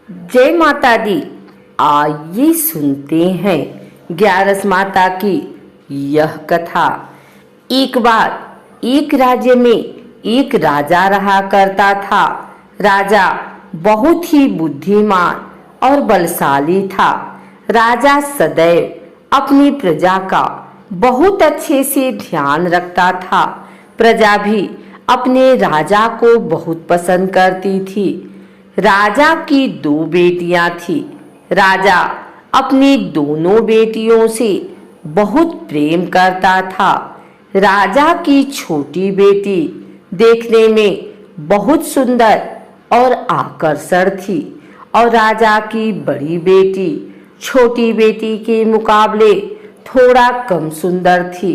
जय माता दी। आइए सुनते हैं ग्यारस माता की यह कथा। एक बार एक राज्य में एक राजा रहा करता था। राजा बहुत ही बुद्धिमान और बलशाली था। राजा सदैव अपनी प्रजा का बहुत अच्छे से ध्यान रखता था। प्रजा भी अपने राजा को बहुत पसंद करती थी। राजा की दो बेटियां थी। राजा अपनी दोनों बेटियों से बहुत प्रेम करता था। राजा की छोटी बेटी देखने में बहुत सुंदर और आकर्षण थी और राजा की बड़ी बेटी छोटी बेटी के मुकाबले थोड़ा कम सुंदर थी।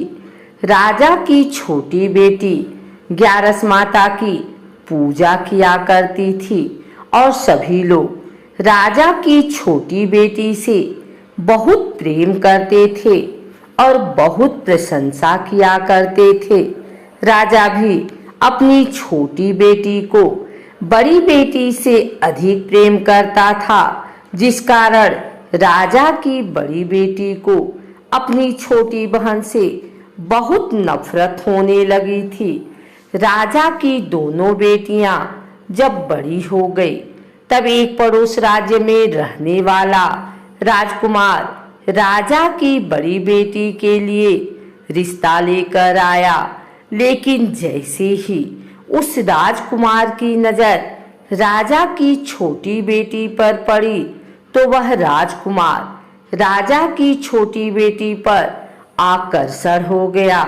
राजा की छोटी बेटी ग्यारस माता की पूजा किया करती थी और सभी लोग राजा की छोटी बेटी से बहुत प्रेम करते थे और बहुत प्रशंसा किया करते थे। राजा भी अपनी छोटी बेटी को बड़ी बेटी से अधिक प्रेम करता था, जिस कारण राजा की बड़ी बेटी को अपनी छोटी बहन से बहुत नफरत होने लगी थी। राजा की दोनों बेटियां जब बड़ी हो गई, तब एक पड़ोस राज्य में रहने वाला राजकुमार राजा की बड़ी बेटी के लिए रिश्ता लेकर आया। लेकिन जैसे ही उस राजकुमार की नजर राजा की छोटी बेटी पर पड़ी, तो वह राजकुमार राजा की छोटी बेटी पर आकर्षण हो गया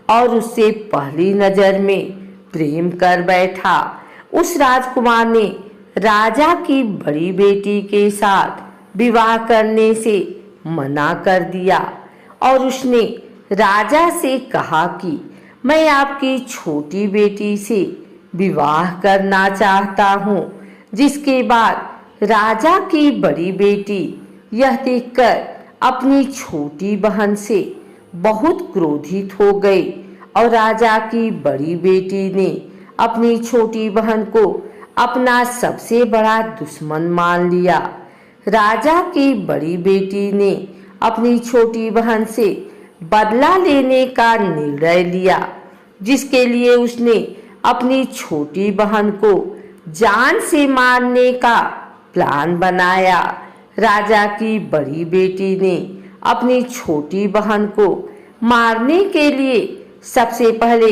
और उससे पहली नजर में प्रेम कर बैठा। उस राजकुमार ने राजा की बड़ी बेटी के साथ विवाह करने से मना कर दिया और उसने राजा से कहा कि मैं आपकी छोटी बेटी से विवाह करना चाहता हूँ। जिसके बाद राजा की बड़ी बेटी यह देखकर अपनी छोटी बहन से बहुत क्रोधित हो गई और राजा की बड़ी बेटी ने अपनी छोटी बहन को अपना सबसे बड़ा दुश्मन मान लिया। राजा की बड़ी बेटी ने अपनी छोटी बहन से बदला लेने का निर्णय लिया, जिसके लिए उसने अपनी छोटी बहन को जान से मारने का प्लान बनाया। राजा की बड़ी बेटी ने अपनी छोटी बहन को मारने के लिए सबसे पहले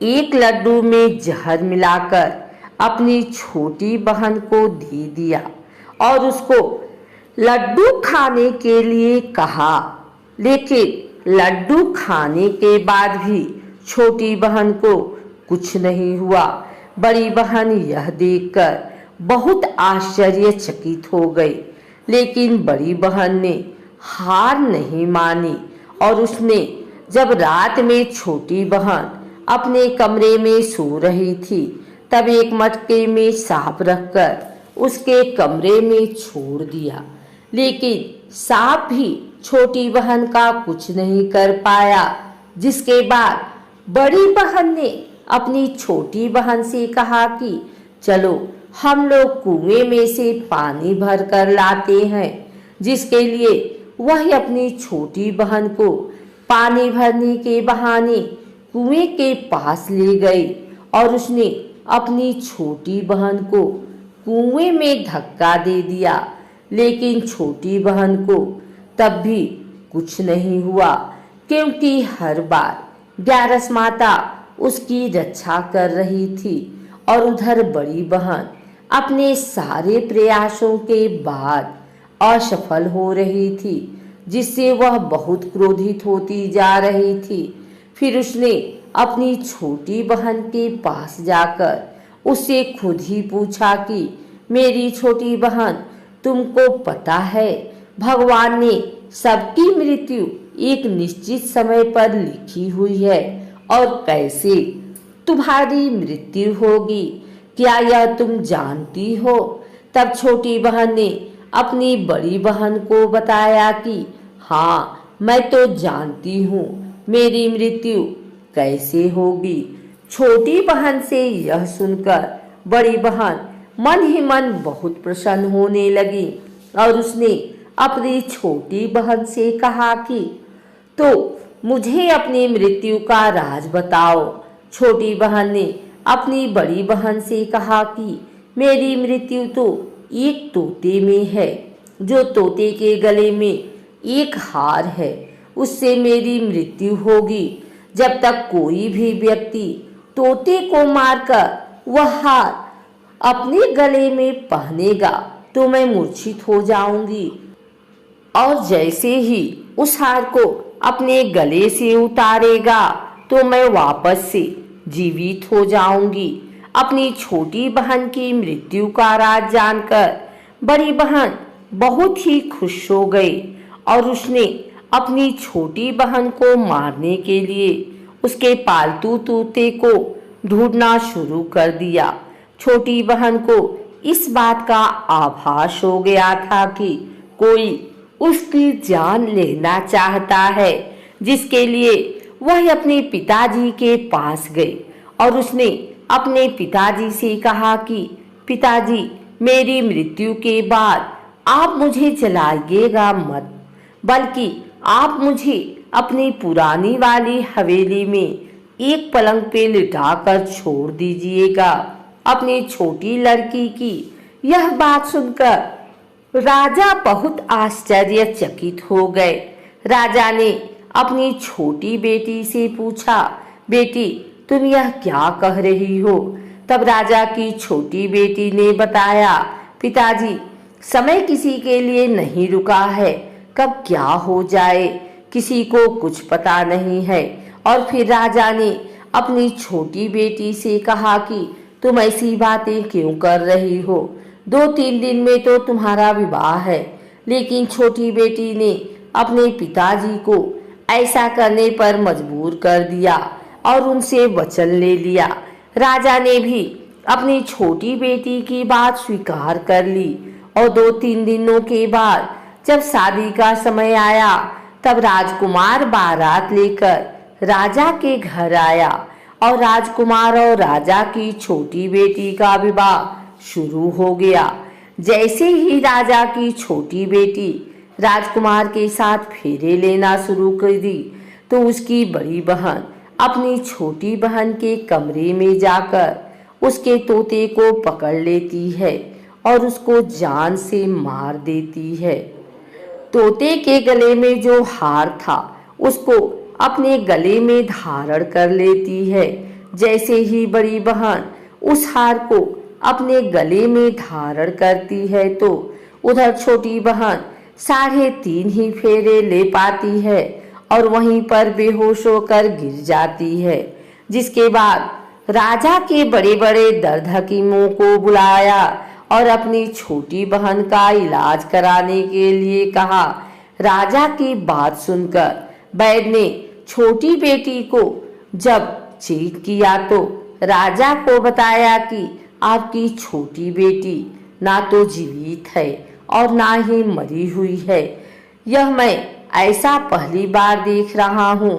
एक लड्डू में जहर मिलाकर अपनी छोटी बहन को दे दिया और उसको लड्डू खाने के लिए कहा। लेकिन लड्डू खाने के बाद भी छोटी बहन को कुछ नहीं हुआ। बड़ी बहन यह देखकर बहुत आश्चर्यचकित हो गई, लेकिन बड़ी बहन ने हार नहीं मानी और उसने जब रात में छोटी बहन अपने कमरे में सो रही थी, तब एक मटके में सांप रखकर उसके कमरे में छोड़ दिया। लेकिन सांप भी छोटी बहन का कुछ नहीं कर पाया। जिसके बाद बड़ी बहन ने अपनी छोटी बहन से कहा कि चलो हम लोग कुएं में से पानी भर कर लाते हैं। जिसके लिए वह अपनी छोटी बहन को पानी भरने के बहाने कुएं के पास ले गई और उसने अपनी छोटी बहन को कुएं में धक्का दे दिया। लेकिन छोटी बहन को तब भी कुछ नहीं हुआ, क्योंकि हर बार ग्यारस माता उसकी रक्षा कर रही थी और उधर बड़ी बहन अपने सारे प्रयासों के बाद असफल हो रही थी, जिससे वह बहुत क्रोधित होती जा रही थी। फिर उसने अपनी छोटी बहन के पास जाकर उससे खुद ही पूछा कि मेरी छोटी बहन, तुमको पता है भगवान ने सबकी मृत्यु एक निश्चित समय पर लिखी हुई है और कैसे तुम्हारी मृत्यु होगी, क्या यह तुम जानती हो? तब छोटी बहन ने अपनी बड़ी बहन को बताया कि हाँ, मैं तो जानती हूँ मेरी मृत्यु कैसे होगी। छोटी बहन से यह सुनकर बड़ी बहन मन ही मन बहुत प्रसन्न होने लगी और उसने अपनी छोटी बहन से कहा कि तो मुझे अपनी मृत्यु का राज बताओ। छोटी बहन ने अपनी बड़ी बहन से कहा कि मेरी मृत्यु तो एक तोते में है, जो तोते के गले में एक हार है, उससे मेरी मृत्यु होगी। जब तक कोई भी व्यक्ति तोते को मारकर वह हार अपने गले में पहनेगा तो मैं मूर्छित हो जाऊंगी, और जैसे ही उस हार को अपने गले से उतारेगा तो मैं वापस से जीवित हो जाऊंगी। अपनी छोटी बहन की मृत्यु का राज जानकर बड़ी बहन बहुत ही खुश हो गई और उसने अपनी छोटी बहन को मारने के लिए उसके पालतू तोते को ढूंढना शुरू कर दिया। छोटी बहन को इस बात का आभास हो गया था कि कोई उसकी जान लेना चाहता है, जिसके लिए वह अपने पिताजी के पास गई और उसने अपने पिताजी से कहा कि पिताजी, मेरी मृत्यु के बाद आप मुझे जलाइएगा मत, बल्कि आप मुझे अपनी पुरानी वाली हवेली में एक पलंग पे लिटाकर छोड़ दीजिएगा। अपनी छोटी लड़की की यह बात सुनकर राजा बहुत आश्चर्यचकित हो गए। राजा ने अपनी छोटी बेटी से पूछा, बेटी तुम यह क्या कह रही हो? तब राजा की छोटी बेटी ने बताया, पिताजी समय किसी के लिए नहीं रुका है, कब क्या हो जाए किसी को कुछ पता नहीं है। और फिर राजा ने अपनी छोटी बेटी से कहा कि तुम ऐसी बातें क्यों कर रही हो? 2-3 दिन में तो तुम्हारा विवाह है। लेकिन छोटी बेटी ने अपने पिताजी को ऐसा करने पर मजबूर कर दिया और उनसे वचन ले लिया। राजा ने भी अपनी छोटी बेटी की बात स्वीकार कर ली और 2-3 दिनों के बाद जब शादी का समय आया तब राजकुमार बारात लेकर राजा के घर आया और राजकुमार और राजा की छोटी बेटी का विवाह शुरू हो गया। जैसे ही राजा की छोटी बेटी राजकुमार के साथ फेरे लेना शुरू कर दी तो उसकी बड़ी बहन अपनी छोटी बहन के कमरे में जाकर उसके तोते को पकड़ लेती है और उसको जान से मार देती है। तोते के गले में जो हार था उसको अपने गले में धारण कर लेती है। जैसे ही बड़ी बहन उस हार को अपने गले में धारण करती है तो उधर छोटी बहन 3.5 ही फेरे ले पाती है और वहीं पर बेहोश होकर गिर जाती है। जिसके बाद राजा के बड़े बड़े दर्द हकीमों को बुलाया और अपनी छोटी बहन का इलाज कराने के लिए कहा। राजा की बात सुनकर वैद्य ने छोटी बेटी को जब चेक किया तो राजा को बताया कि आपकी छोटी बेटी ना तो जीवित है और ना ही मरी हुई है। यह मैं ऐसा पहली बार देख रहा हूँ।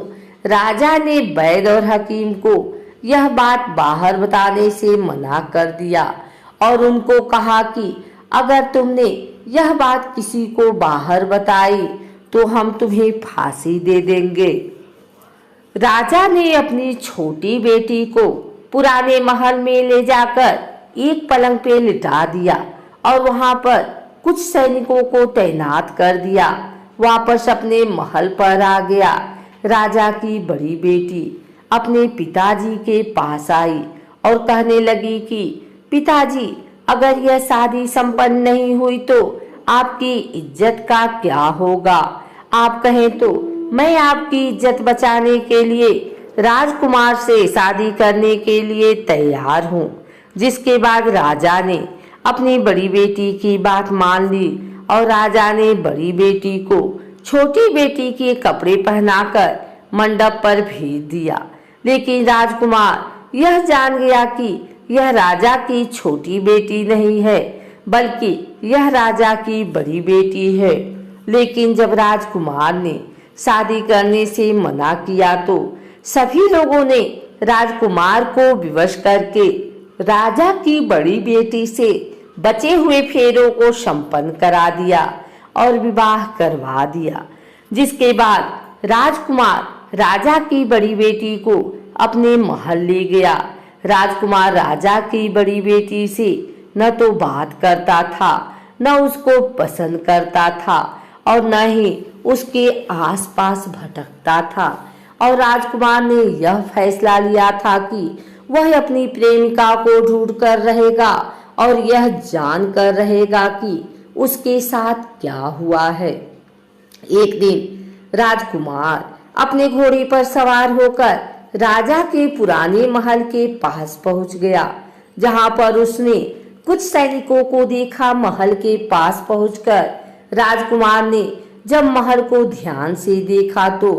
राजा ने वैद्य और हकीम को यह बात बाहर बताने से मना कर दिया और उनको कहा कि अगर तुमने यह बात किसी को बाहर बताई तो हम तुम्हें फांसी दे देंगे। राजा ने अपनी छोटी बेटी को पुराने महल में ले जाकर एक पलंग पे लिटा दिया और वहां पर कुछ सैनिकों को तैनात कर दिया। वापस अपने महल पर आ गया। राजा की बड़ी बेटी अपने पिताजी के पास आई और कहने लगी कि पिताजी, अगर यह शादी संपन्न नहीं हुई तो आपकी इज्जत का क्या होगा? आप कहें तो मैं आपकी इज्जत बचाने के लिए राजकुमार से शादी करने के लिए तैयार हूँ। जिसके बाद राजा ने अपनी बड़ी बेटी की बात मान ली और राजा ने बड़ी बेटी को छोटी बेटी के कपड़े पहनाकर मंडप पर भेज दिया। लेकिन राजकुमार यह जान गया कि यह राजा की छोटी बेटी नहीं है, बल्कि यह राजा की बड़ी बेटी है। लेकिन जब राजकुमार ने शादी करने से मना किया तो सभी लोगों ने राजकुमार को विवश करके राजा की बड़ी बेटी से बचे हुए फेरों को संपन्न करा दिया और विवाह करवा दिया, जिसके बाद राजकुमार राजा की बड़ी बेटी को अपने महल ले गया। राजकुमार राजा की बड़ी बेटी से न तो बात करता था, न उसको पसंद करता था और न ही उसके आसपास भटकता था। और राजकुमार ने यह फैसला लिया था कि वह अपनी प्रेमिका को ढूंढ कर रहेगा और यह जान कर रहेगा कि उसके साथ क्या हुआ है। एक दिन राजकुमार अपने घोड़े पर सवार होकर राजा के पुराने महल के पास पहुंच गया, जहां पर उसने कुछ सैनिकों को देखा। महल के पास पहुंचकर राजकुमार ने जब महल को ध्यान से देखा तो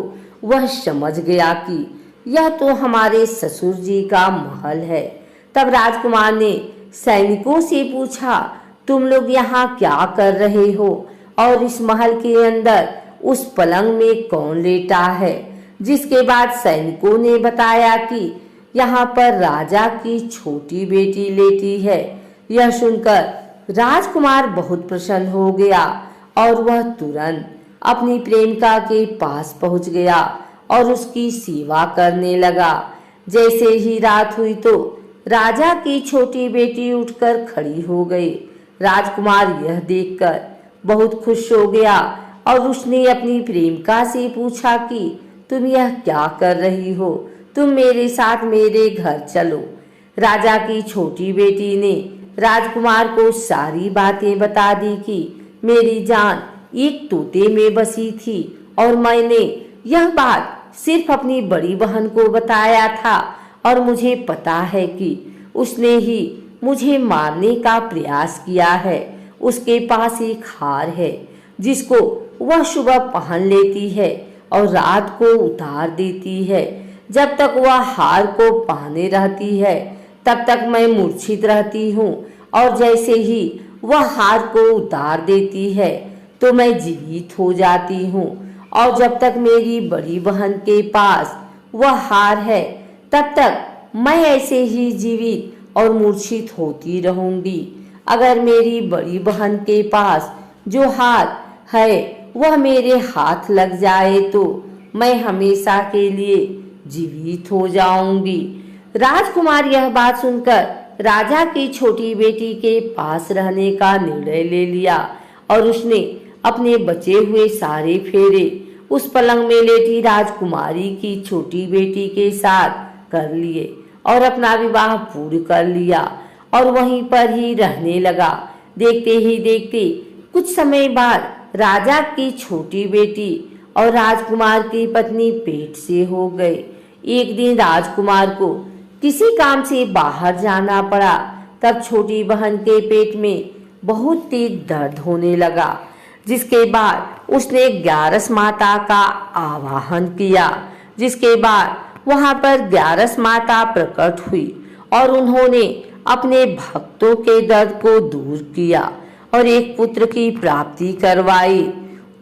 वह समझ गया कि यह तो हमारे ससुर जी का महल है। तब राजकुमार ने सैनिकों से पूछा, तुम लोग यहाँ क्या कर रहे हो और इस महल के अंदर उस पलंग में कौन लेटा है? जिसके बाद सैनिकों ने बताया कि यहाँ पर राजा की छोटी बेटी लेटी है। यह सुनकर राजकुमार बहुत प्रसन्न हो गया और वह तुरंत अपनी प्रेमिका के पास पहुंच गया और उसकी सेवा करने लगा। जैसे ही रात हुई तो राजा की छोटी बेटी उठकर खड़ी हो गई। राजकुमार यह देखकर बहुत खुश हो गया और उसने अपनी प्रेमिका से पूछा कि तुम यह क्या कर रही हो? तुम मेरे साथ मेरे घर चलो। राजा की छोटी बेटी ने राजकुमार को सारी बातें बता दी कि मेरी जान एक तोते में बसी थी और मैंने यह बात सिर्फ अपनी बड़ी बहन को बताया था और मुझे पता है कि उसने ही मुझे मारने का प्रयास किया है। उसके पास एक हार है जिसको वह सुबह पहन लेती है और रात को उतार देती है। जब तक वह हार को पहने रहती है तब तक मैं मूर्छित रहती हूँ और जैसे ही वह हार को उतार देती है तो मैं जीवित हो जाती हूँ। और जब तक मेरी बड़ी बहन के पास वह हार है तब तक मैं ऐसे ही जीवित और मूर्छित होती रहूंगी। अगर मेरी बड़ी बहन के पास जो हार है वह मेरे हाथ लग जाए तो मैं हमेशा के लिए जीवित हो जाऊंगी। राजकुमार यह बात सुनकर राजा की छोटी बेटी के पास रहने का निर्णय ले लिया और उसने अपने बचे हुए सारे फेरे उस पलंग में लेटी राजकुमारी की छोटी बेटी के साथ कर लिए और अपना विवाह पूर्ण कर लिया और वहीं पर ही रहने लगा। देखते ही देखते कुछ समय बाद राजा की छोटी बेटी और राजकुमार की पत्नी पेट से हो गए। एक दिन राजकुमार को किसी काम से बाहर जाना पड़ा। तब छोटी बहन के पेट में बहुत तेज दर्द होने लगा, जिसके बाद उसने ग्यारस माता का आवाहन किया। जिसके बाद वहां पर ग्यारस माता प्रकट हुई और उन्होंने अपने भक्तों के दर्द को दूर किया और एक पुत्र की प्राप्ति करवाई।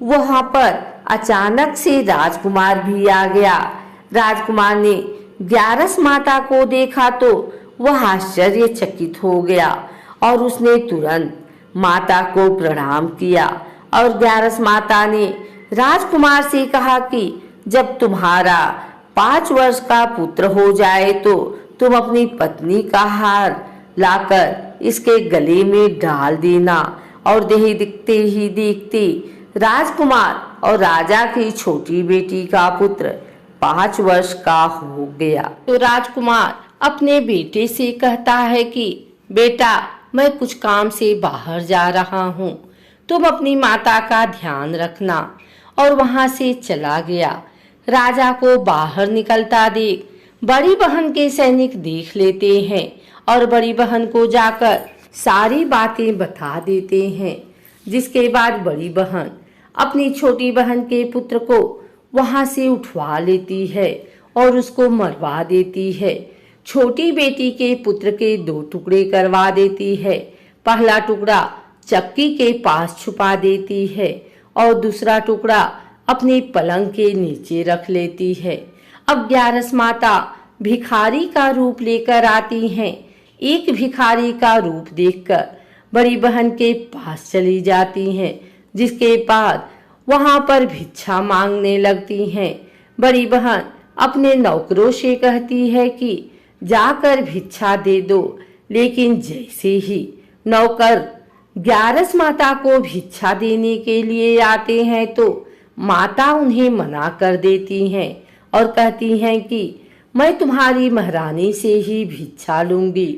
वहां पर अचानक से राजकुमार भी आ गया। राजकुमार ने ग्यारस माता को देखा तो वह आश्चर्यचकित हो गया और उसने तुरंत माता को प्रणाम किया और ग्यारस माता ने राजकुमार से कहा कि जब तुम्हारा 5 वर्ष का पुत्र हो जाए तो तुम अपनी पत्नी का हार लाकर इसके गले में डाल देना। और देखते ही देखते राजकुमार और राजा की छोटी बेटी का पुत्र 5 वर्ष का हो गया। तो राजकुमार अपने बेटे से कहता है कि बेटा, मैं कुछ काम से बाहर जा रहा हूँ, तुम अपनी माता का ध्यान रखना। और वहां से चला गया। राजा को बाहर निकलता देख बड़ी बहन के सैनिक देख लेते हैं और बड़ी बहन को जाकर सारी बातें बता देते हैं। जिसके बाद बड़ी बहन अपनी छोटी बहन के पुत्र को वहां से उठवा लेती है और उसको मरवा देती है। छोटी बेटी के पुत्र के 2 टुकड़े करवा देती है। पहला टुकड़ा चक्की के पास छुपा देती है और दूसरा टुकड़ा अपने पलंग के नीचे रख लेती है। अब ग्यारस माता भिखारी का रूप लेकर आती हैं। एक भिखारी का रूप देखकर बड़ी बहन के पास चली जाती हैं, जिसके बाद वहां पर भिक्षा मांगने लगती हैं। बड़ी बहन अपने नौकरों से कहती है कि जाकर भिक्षा दे दो, लेकिन जैसे ही नौकर ग्यारस माता को भिक्षा देने के लिए आते हैं तो माता उन्हें मना कर देती हैं और कहती हैं कि मैं तुम्हारी महारानी से ही भिक्षा लूंगी।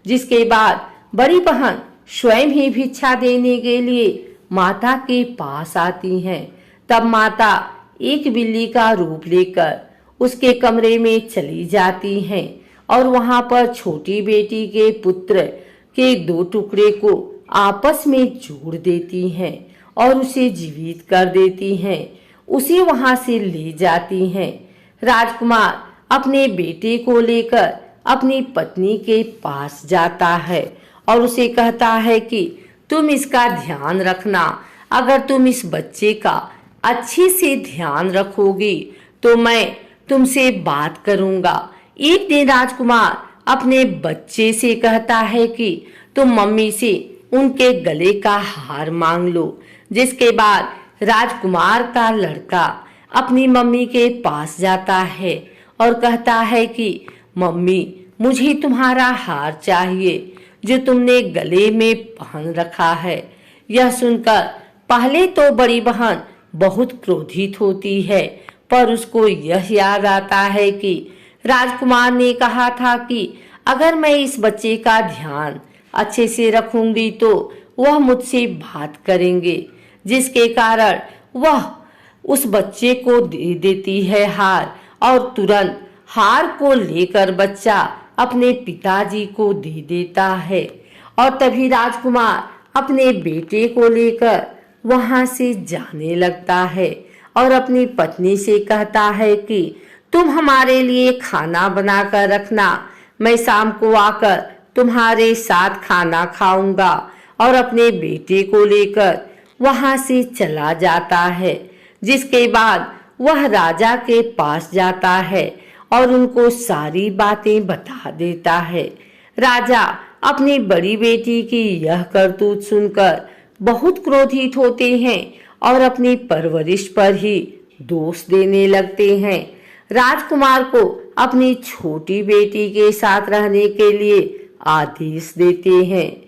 जिसके बाद बड़ी बहन स्वयं ही भिक्षा देने के लिए माता के पास आती हैं। तब माता एक बिल्ली का रूप लेकर उसके कमरे में चली जाती हैं और वहां पर छोटी बेटी के पुत्र के 2 टुकड़े को आपस में जोड़ देती हैं और उसे जीवित कर देती हैं। उसे वहां से ले जाती हैं। राजकुमार अपने बेटे को लेकर अपनी पत्नी के पास जाता है और उसे कहता है कि तुम इसका ध्यान रखना। अगर तुम इस बच्चे का अच्छे से ध्यान रखोगी तो मैं तुमसे बात करूंगा। एक दिन राजकुमार अपने बच्चे से कहता है कि तुम मम्मी से उनके गले का हार मांग लो। जिसके बाद राजकुमार का लड़का अपनी मम्मी के पास जाता है और कहता है कि मम्मी, मुझे तुम्हारा हार चाहिए जो तुमने गले में पहन रखा है। यह सुनकर पहले तो बड़ी बहन बहुत क्रोधित होती है, पर उसको यह याद आता है कि राजकुमार ने कहा था कि अगर मैं इस बच्चे का ध्यान अच्छे से रखूंगी तो वह मुझसे बात करेंगे। जिसके कारण वह उस बच्चे को दे देती है हार और तुरंत हार को लेकर बच्चा अपने पिताजी को दे देता है। और तभी राजकुमार अपने बेटे को लेकर वहां से जाने लगता है और अपनी पत्नी से कहता है कि तुम हमारे लिए खाना बनाकर रखना, मैं शाम को आकर तुम्हारे साथ खाना खाऊंगा। और अपने बेटे को लेकर वहां से चला जाता है। जिसके बाद वह राजा के पास जाता है और उनको सारी बातें बता देता है। राजा अपनी बड़ी बेटी की यह करतूत सुनकर बहुत क्रोधित होते हैं और अपनी परवरिश पर ही दोष देने लगते हैं। राजकुमार को अपनी छोटी बेटी के साथ रहने के लिए आदेश देते हैं।